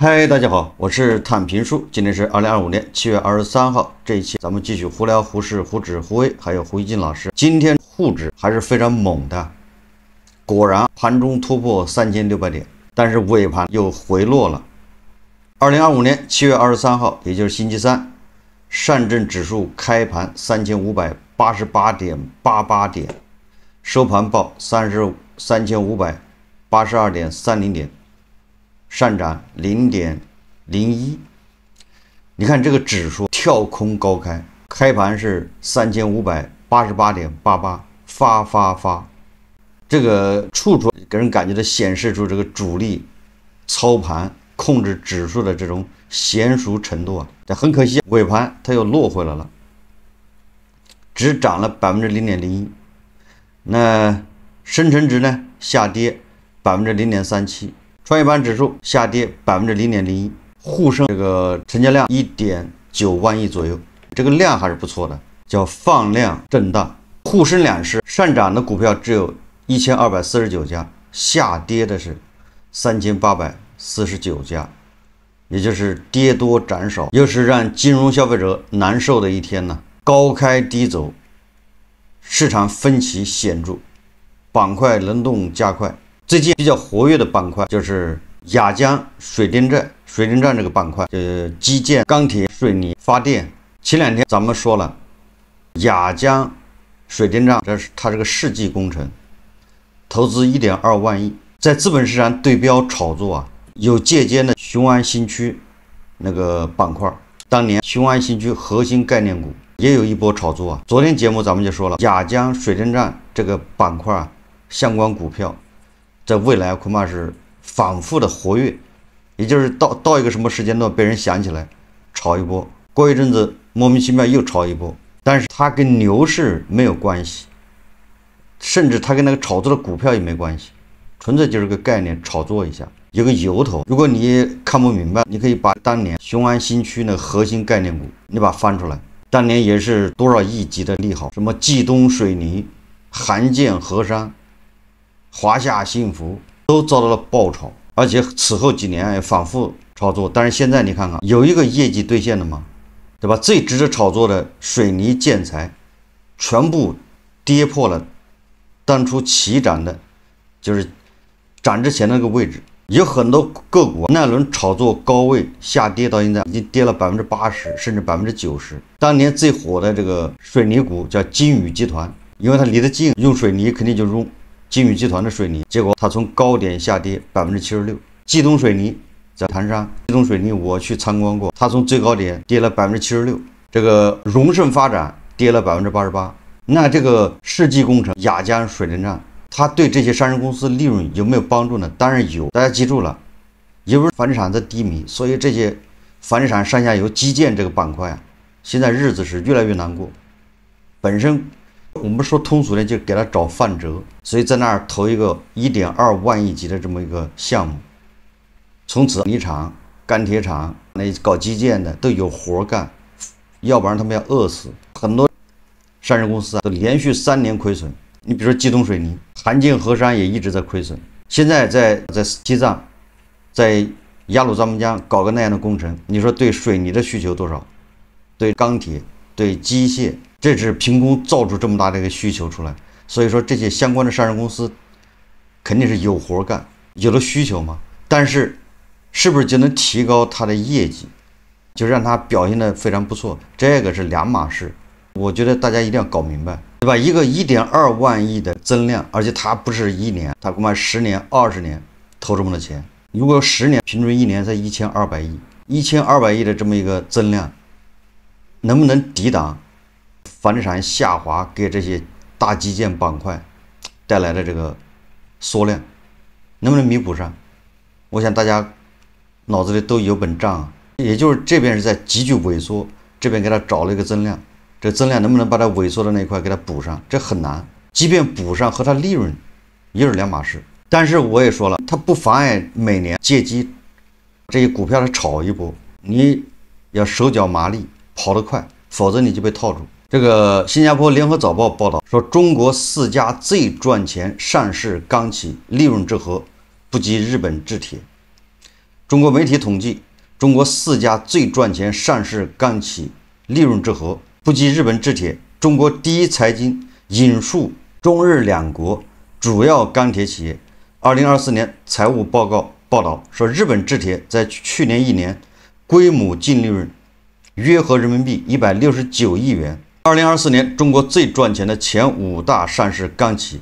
嗨，大家好，我是探评书。今天是2025年7月23号，这一期咱们继续胡聊胡适、胡指、胡威，还有胡一金老师。今天沪指还是非常猛的，果然盘中突破3600点，但是尾盘又回落了。2025年7月23号，也就是星期三，上证指数开盘3588.88点，收盘报3582.30点。上涨0.01，你看这个指数跳空高开，开盘是3588.88，发，这个处处给人感觉到显示出这个主力操盘控制指数的这种娴熟程度啊。但很可惜，尾盘它又落回来了，只涨了0.01%。那深成指呢下跌0.37%。创业板指数下跌0.01%，沪深这个成交量1.9万亿左右，这个量还是不错的，叫放量震荡。沪深两市上涨的股票只有1249家，下跌的是3849家，也就是跌多涨少，又是让金融消费者难受的一天呢。高开低走，市场分歧显著，板块轮动加快。最近比较活跃的板块就是亚江水电站这个板块，基建、钢铁、水泥、发电。前两天咱们说了，亚江水电站它这个世纪工程，投资1.2万亿，在资本市场对标炒作啊，有借鉴的雄安新区那个板块，当年雄安新区核心概念股也有一波炒作啊。昨天节目咱们就说了，亚江水电站这个板块啊，相关股票在未来恐怕是反复的活跃，也就是到一个什么时间段被人想起来炒一波，过一阵子莫名其妙又炒一波，但是它跟牛市没有关系，甚至它跟那个炒作的股票也没关系，纯粹就是个概念炒作一下，有个由头。如果你看不明白，你可以把当年雄安新区那个核心概念股你把它翻出来，当年也是多少亿级的利好，什么冀东水泥、韩建河山、华夏幸福都遭到了爆炒，而且此后几年也反复炒作。但是现在你看看，有一个业绩兑现的吗？对吧？最值得炒作的水泥建材，全部跌破了当初起涨的，就是涨之前的那个位置。有很多个股那轮炒作高位下跌到现在已经跌了80%甚至90%。当年最火的这个水泥股叫金宇集团，因为它离得近，用水泥肯定就用金宇集团的水泥，结果它从高点下跌76%。冀东水泥在唐山，冀东水泥我去参观过，它从最高点跌了76%。这个荣盛发展跌了88%。那这个世纪工程、亚江水电站，它对这些上市公司利润有没有帮助呢？当然有。大家记住了，因为房地产在低迷，所以这些房地产上下游基建这个板块啊，现在日子是越来越难过。本身我们说通俗点，就给他找范哲，所以在那儿投一个1.2万亿级的这么一个项目，从此泥厂、钢铁厂那搞基建的都有活干，要不然他们要饿死。很多上市公司啊都连续3年亏损，你比如说冀东水泥、韩建河山也一直在亏损。现在在西藏、在雅鲁藏布江搞个那样的工程，你说对水泥的需求多少？对钢铁、对机械，这是凭空造出这么大的一个需求出来。所以说这些相关的上市公司肯定是有活干，有了需求嘛。但是是不是就能提高它的业绩，就让它表现得非常不错，这个是两码事。我觉得大家一定要搞明白，对吧？一个1.2万亿的增量，而且它不是1年，它恐怕10年、20年投这么多钱。如果10年平均1年才1200亿，1200亿的这么一个增量，能不能抵挡房地产下滑给这些大基建板块带来的这个缩量，能不能弥补上？我想大家脑子里都有本账啊。也就是这边是在急剧萎缩，这边给他找了一个增量，这增量能不能把它萎缩的那一块给它补上，这很难。即便补上，和它利润也是两码事。但是我也说了，它不妨碍每年借机这些股票它炒一波，你要手脚麻利，跑得快，否则你就被套住。这个新加坡联合早报报道说，中国4家最赚钱上市钢企利润之和不及日本制铁。中国媒体统计，中国4家最赚钱上市钢企利润之和，不及日本制铁。中国第一财经引述中日两国主要钢铁企业2024年财务报告报道说，日本制铁在去年1年规模净利润约合人民币169亿元。2024年，中国最赚钱的前5大上市钢企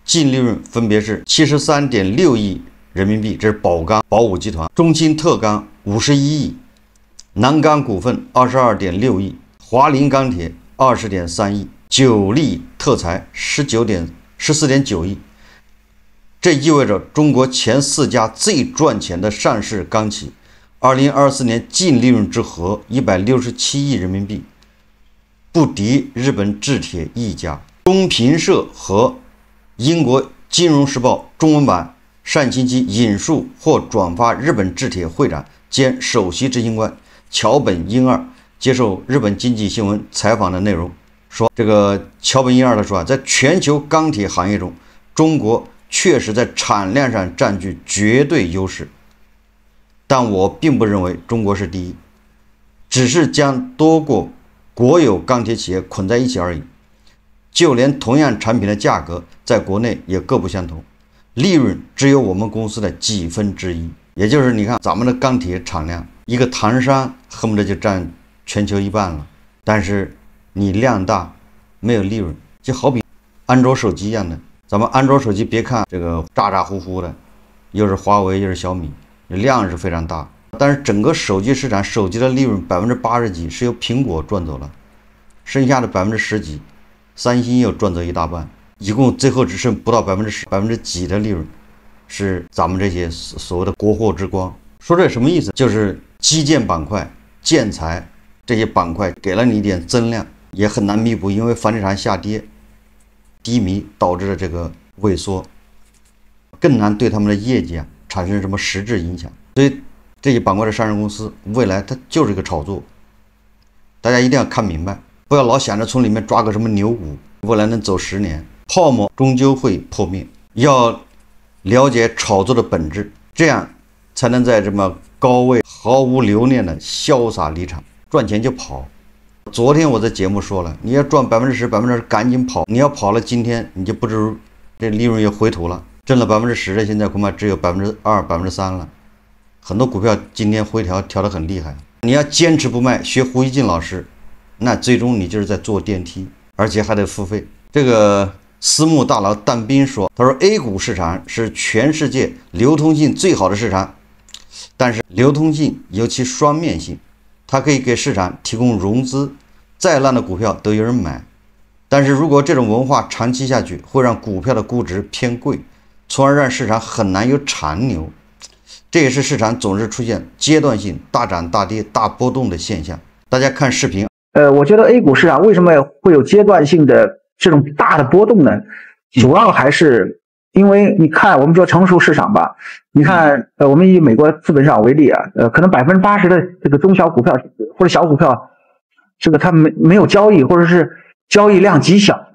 净利润分别是73.6亿人民币，这是宝钢、宝武集团；中青特钢51亿，南钢股份22.6亿，华菱钢铁20.3亿，九力特材14.9亿。这意味着中国前4家最赚钱的上市钢企2024年净利润之和167亿人民币，不敌日本制铁一家。中评社和英国金融时报中文版上星期引述或转发日本制铁会长兼首席执行官桥本英二接受日本经济新闻采访的内容，说这个桥本英二他说在全球钢铁行业中，中国确实在产量上占据绝对优势，但我并不认为中国是第一，只是将多个国有钢铁企业捆在一起而已。就连同样产品的价格在国内也各不相同，利润只有我们公司的几分之一。也就是你看咱们的钢铁产量，一个唐山恨不得就占全球1半了，但是你量大没有利润，就好比安卓手机一样的。咱们安卓手机别看这个咋咋呼呼的，又是华为又是小米，量是非常大，但是整个手机市场手机的利润80%几是由苹果赚走了，剩下的10%几三星又赚走一大半，一共最后只剩不到10%几的利润是咱们这些所谓的国货之光。说这什么意思？就是基建板块、建材这些板块给了你一点增量，也很难弥补，因为房地产下跌低迷导致的这个萎缩，更难对他们的业绩产生什么实质影响。所以这些板块的上市公司未来它就是一个炒作，大家一定要看明白，不要老想着从里面抓个什么牛股，未来能走10年，泡沫终究会破灭。要了解炒作的本质，这样才能在这么高位毫无留恋的潇洒离场，赚钱就跑。昨天我在节目说了，你要赚10%、20%赶紧跑，你要跑了今天你就不知这利润又回吐了，挣了10%的现在恐怕只有2%、3%了。很多股票今天回调调得很厉害，你要坚持不卖，学胡锡进老师，那最终你就是在坐电梯，而且还得付费。这个私募大佬但斌说，他说 A 股市场是全世界流通性最好的市场，但是流通性有其双面性，它可以给市场提供融资，再烂的股票都有人买。但是如果这种文化长期下去，会让股票的估值偏贵，从而让市场很难有长牛。这也是市场总是出现阶段性大涨大跌大波动的现象。大家看视频。我觉得 A 股市场为什么会有阶段性的这种大的波动呢？主要还是因为你看，我们说成熟市场吧，你看，我们以美国资本市场为例啊，可能80%的这个中小股票或者小股票，这个它没有交易，或者是交易量极小。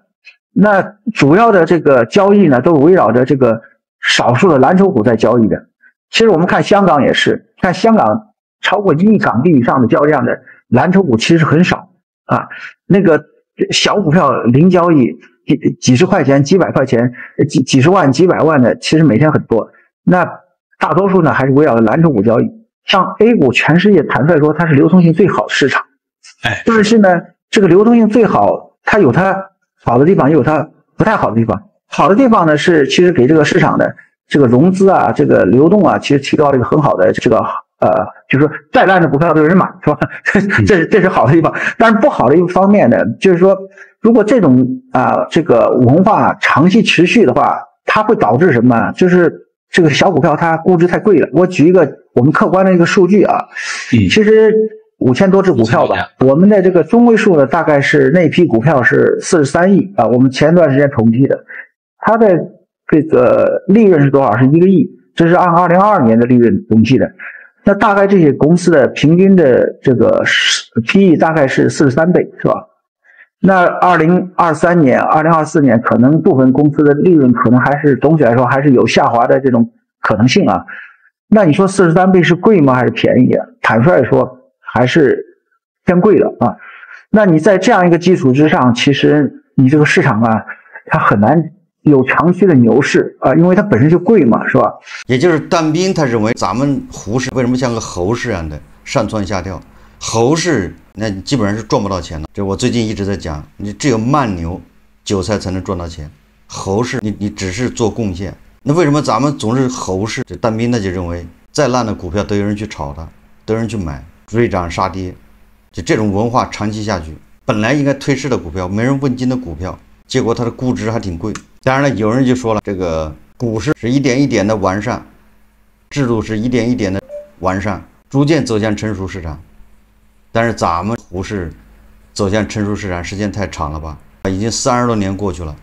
那主要的这个交易呢，都围绕着这个少数的蓝筹股在交易的。其实我们看香港也是，看香港超过1亿港币以上的交易量的蓝筹股其实很少啊，那个小股票零交易，几十块钱、几百块钱、几十万、几百万的，其实每天很多。那大多数呢还是围绕着蓝筹股交易。像 A 股，全世界坦率说它是流通性最好的市场，但是呢，这个流通性最好，它有它好的地方，也有它不太好的地方。好的地方呢是其实给这个市场的这个融资啊，这个流动啊，其实提高了一个很好的这个就是说再烂的股票都有人买，是吧？这是好的地方。但是不好的一方面呢，就是说如果这种这个文化长期持续的话，它会导致什么？就是这个小股票它估值太贵了。我举一个我们客观的一个数据啊，其实5000多只股票吧，我们的这个中位数呢，大概是那批股票是43亿啊，我们前段时间统计的，它的这个利润是多少？是1个亿，这是按2022年的利润统计的。那大概这些公司的平均的这个 PE 大概是43倍，是吧？那2023年、2024年，可能部分公司的利润可能还是总体来说还是有下滑的这种可能性啊。那你说43倍是贵吗？还是便宜啊？坦率说，还是偏贵的啊。那你在这样一个基础之上，其实你这个市场啊，它很难有长期的牛市啊，因为它本身就贵嘛，是吧？也就是但斌他认为咱们胡适为什么像个猴市一样的上蹿下跳？猴市那基本上是赚不到钱的。这我最近一直在讲，你只有慢牛韭菜才能赚到钱，猴市你只是做贡献。那为什么咱们总是猴市？这但斌他就认为，再烂的股票都有人去炒它，都有人去买，追涨杀跌，就这种文化长期下去，本来应该退市的股票，没人问津的股票，结果它的估值还挺贵。当然了，有人就说了，这个股市是一点一点的完善，制度是一点一点的完善，逐渐走向成熟市场。但是咱们胡适走向成熟市场时间太长了吧？已经30多年过去了，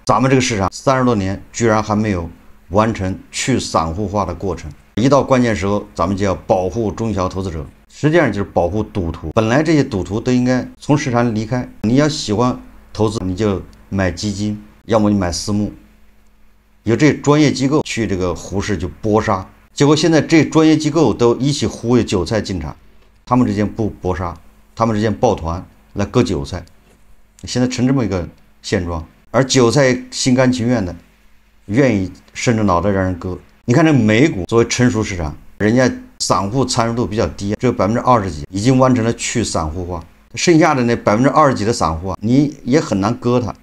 咱们这个市场30多年居然还没有完成去散户化的过程。一到关键时候，咱们就要保护中小投资者，实际上就是保护赌徒。本来这些赌徒都应该从市场里离开。你要喜欢投资，你就买基金，要么你买私募。有这专业机构去这个胡适就搏杀，结果现在这专业机构都一起忽悠韭菜进场，他们之间不搏杀，他们之间抱团来割韭菜，现在成这么一个现状。而韭菜心甘情愿的，愿意伸着脑袋让人割。你看这美股作为成熟市场，人家散户参与度比较低，只有20%几，已经完成了去散户化。剩下的那20%几的散户啊，你也很难割他。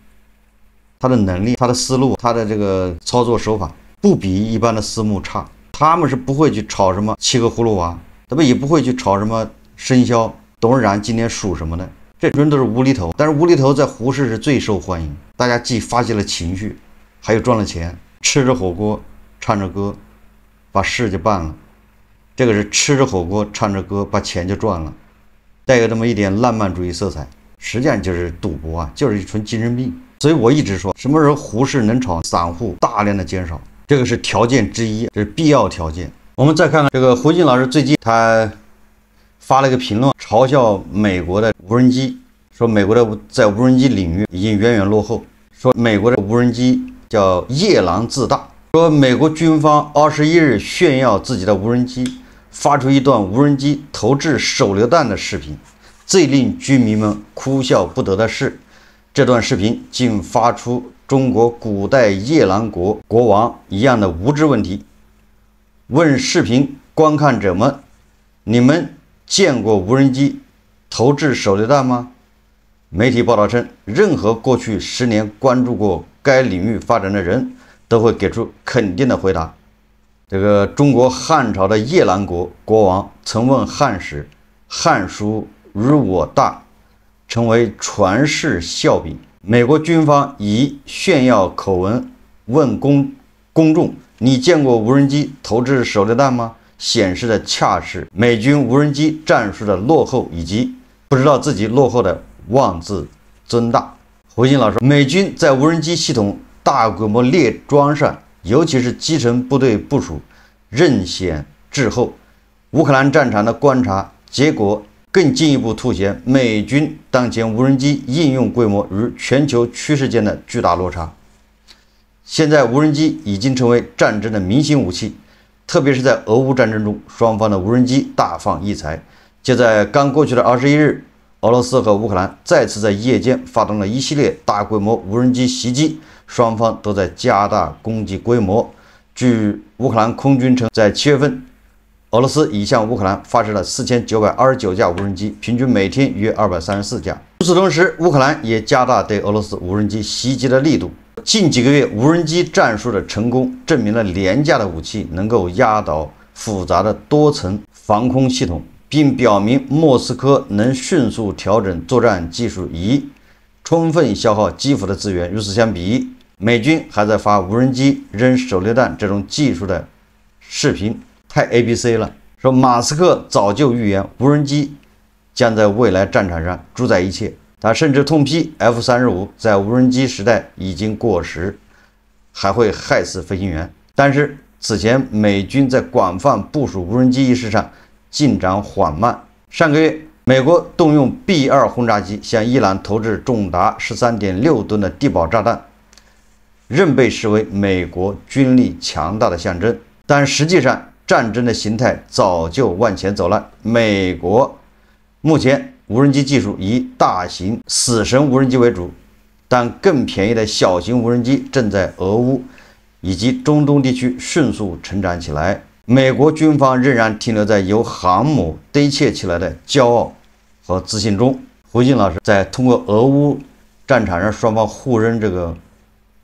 他的能力、他的思路、他的这个操作手法，不比一般的私募差。他们是不会去炒什么七个葫芦娃，他们也不会去炒什么生肖、董事长今年属什么的，这人都是无厘头。但是无厘头在胡适是最受欢迎，大家既发泄了情绪，还有赚了钱，吃着火锅唱着歌，把事就办了。这个是吃着火锅唱着歌，把钱就赚了，带有这么一点浪漫主义色彩，实际上就是赌博啊，就是一纯精神病。所以我一直说，什么时候胡适能炒散户大量的减少，这个是条件之一，这是必要条件。我们再看看这个胡锦老师最近他发了一个评论，嘲笑美国的无人机，说美国的在无人机领域已经远远落后，说美国的无人机叫夜郎自大，说美国军方21日炫耀自己的无人机，发出一段无人机投掷手榴弹的视频。最令居民们哭笑不得的是，这段视频竟发出中国古代夜郎国国王一样的无知问题。问视频观看者们，你们见过无人机投掷手榴弹吗？媒体报道称，任何过去10年关注过该领域发展的人都会给出肯定的回答。这个中国汉朝的夜郎国国王曾问汉使，汉书如我大，成为传世笑柄。美国军方以炫耀口吻问公众，你见过无人机投掷手榴弹吗？显示的恰是美军无人机战术的落后，以及不知道自己落后的妄自尊大。胡锦老师，美军在无人机系统大规模列装上，尤其是基层部队部署，任险滞后。乌克兰战场的观察结果更进一步凸显美军当前无人机应用规模与全球趋势间的巨大落差。现在无人机已经成为战争的明星武器，特别是在俄乌战争中，双方的无人机大放异彩。就在刚过去的21日，俄罗斯和乌克兰再次在夜间发动了一系列大规模无人机袭击，双方都在加大攻击规模。据乌克兰空军称，在7月份，俄罗斯已向乌克兰发射了4929架无人机，平均每天约234架。与此同时，乌克兰也加大对俄罗斯无人机袭击的力度。近几个月无人机战术的成功，证明了廉价的武器能够压倒复杂的多层防空系统，并表明莫斯科能迅速调整作战技术，以充分消耗基辅的资源。与此相比，美军还在发无人机扔手榴弹这种技术的视频，太 ABC 了。说马斯克早就预言无人机将在未来战场上主宰一切，他甚至痛批 F-35在无人机时代已经过时，还会害死飞行员。但是此前美军在广泛部署无人机一事上进展缓慢。上个月，美国动用 B-2轰炸机向伊朗投掷重达13.6吨的地堡炸弹，仍被视为美国军力强大的象征。但实际上，战争的形态早就往前走了。美国目前无人机技术以大型死神无人机为主，但更便宜的小型无人机正在俄乌以及中东地区迅速成长起来。美国军方仍然停留在由航母堆砌起来的骄傲和自信中。胡静老师在通过俄乌战场上双方互扔这个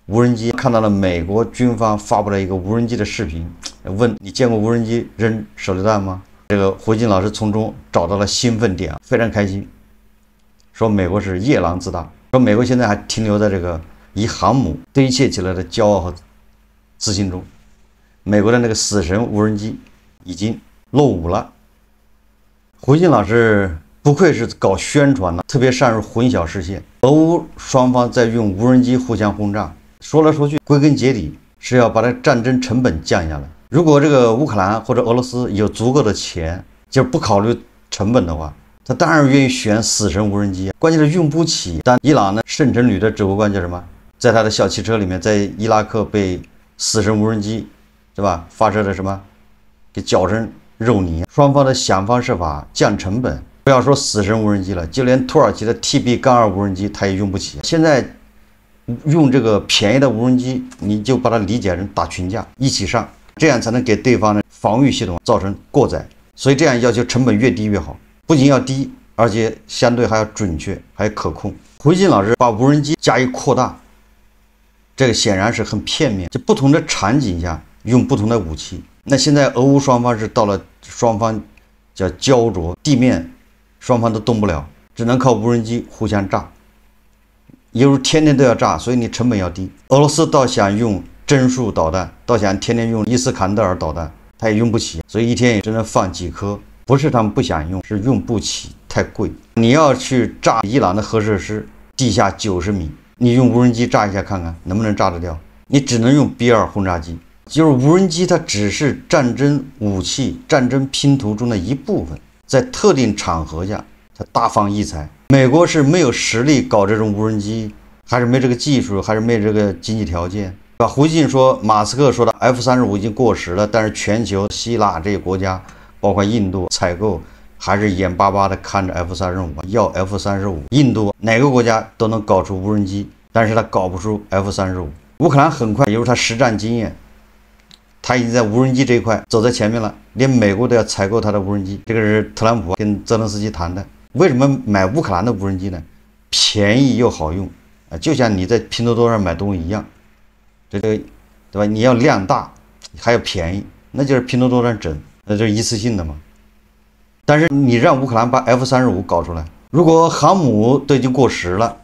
无人机，看到了美国军方发布了一个无人机的视频，问你见过无人机扔手榴弹吗？这个胡静老师从中找到了兴奋点，非常开心，说美国是夜郎自大，说美国现在还停留在这个以航母堆砌起来的骄傲和自信中。美国的那个死神无人机已经落伍了。胡静老师不愧是搞宣传的，特别善于混淆视线。俄乌双方在用无人机互相轰炸，说来说去，归根结底是要把这战争成本降下来。如果这个乌克兰或者俄罗斯有足够的钱，就是不考虑成本的话，他当然愿意选死神无人机。关键是用不起。但伊朗呢，圣城旅的指挥官叫什么？在他的小汽车里面，在伊拉克被死神无人机，是吧？发射的什么？给搅成肉泥。双方的想方设法降成本。不要说死神无人机了，就连土耳其的 TB-2无人机它也用不起。现在用这个便宜的无人机，你就把它理解成打群架，一起上，这样才能给对方的防御系统造成过载。所以这样要求成本越低越好，不仅要低，而且相对还要准确，还可控。胡静老师把无人机加以扩大，这个显然是很片面，就不同的场景下用不同的武器。那现在俄乌双方是到了双方叫焦灼，地面双方都动不了，只能靠无人机互相炸，也就是天天都要炸，所以你成本要低。俄罗斯倒想用针数导弹，倒想天天用伊斯坎德尔导弹，它也用不起，所以一天也只能放几颗。不是他们不想用，是用不起，太贵。你要去炸伊朗的核设施，地下90米，你用无人机炸一下看看能不能炸得掉？你只能用 B-2轰炸机。就是无人机它只是战争武器、战争拼图中的一部分，在特定场合下它大放异彩。美国是没有实力搞这种无人机，还是没这个技术，还是没这个经济条件，对吧？胡静说，马斯克说的 F-35已经过时了，但是全球希腊这些国家，包括印度采购还是眼巴巴的看着 F-35，要 F-35。印度哪个国家都能搞出无人机，但是他搞不出 F-35。乌克兰很快，也就是他实战经验，他已经在无人机这一块走在前面了，连美国都要采购他的无人机。这个是特朗普跟泽连斯基谈的。为什么买乌克兰的无人机呢？便宜又好用啊，就像你在拼多多上买东西一样，这个对吧？你要量大还要便宜，那就是拼多多上整，那就是一次性的嘛。但是你让乌克兰把 F-35搞出来，如果航母都已经过时了，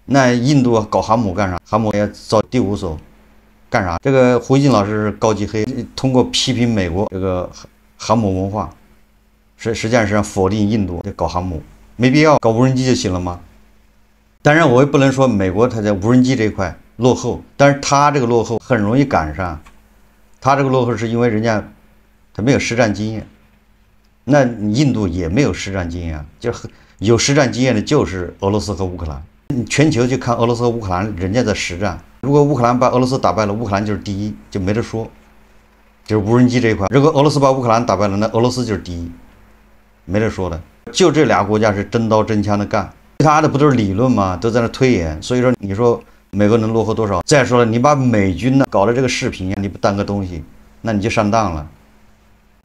那印度搞航母干啥？航母要造第5艘。干啥？这个胡静老师是高级黑，通过批评美国这个航母文化，实际上是让否定印度搞航母，没必要，搞无人机就行了吗？当然，我也不能说美国它在无人机这一块落后，但是它这个落后很容易赶上，它这个落后是因为人家它没有实战经验，那印度也没有实战经验，就是有实战经验的就是俄罗斯和乌克兰，全球就看俄罗斯和乌克兰，人家在实战。如果乌克兰把俄罗斯打败了，乌克兰就是第一，就没得说。就是无人机这一块，如果俄罗斯把乌克兰打败了，那俄罗斯就是第一，没得说的。就这俩国家是真刀真枪的干，其他的不都是理论吗？都在那推演。所以说，你说美国能落后多少？再说了，你把美军呢搞的这个视频，你不当个东西，那你就上当了。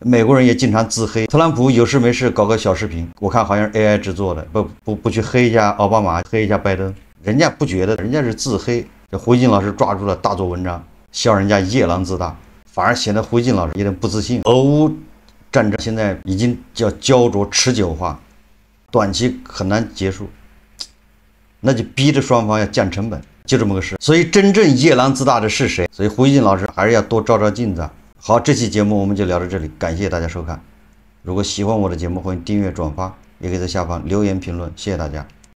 美国人也经常自黑，特朗普有事没事搞个小视频，我看好像是 AI 制作的，不去黑一下奥巴马，黑一下拜登，人家不觉得，人家是自黑。这胡静老师抓住了大做文章，笑人家夜郎自大，反而显得胡静老师有点不自信。俄乌战争现在已经叫焦灼持久化，短期很难结束，那就逼着双方要降成本，就这么个事。所以真正夜郎自大的是谁？所以胡静老师还是要多照照镜子。好，这期节目我们就聊到这里，感谢大家收看。如果喜欢我的节目，欢迎订阅转发，也可以在下方留言评论，谢谢大家。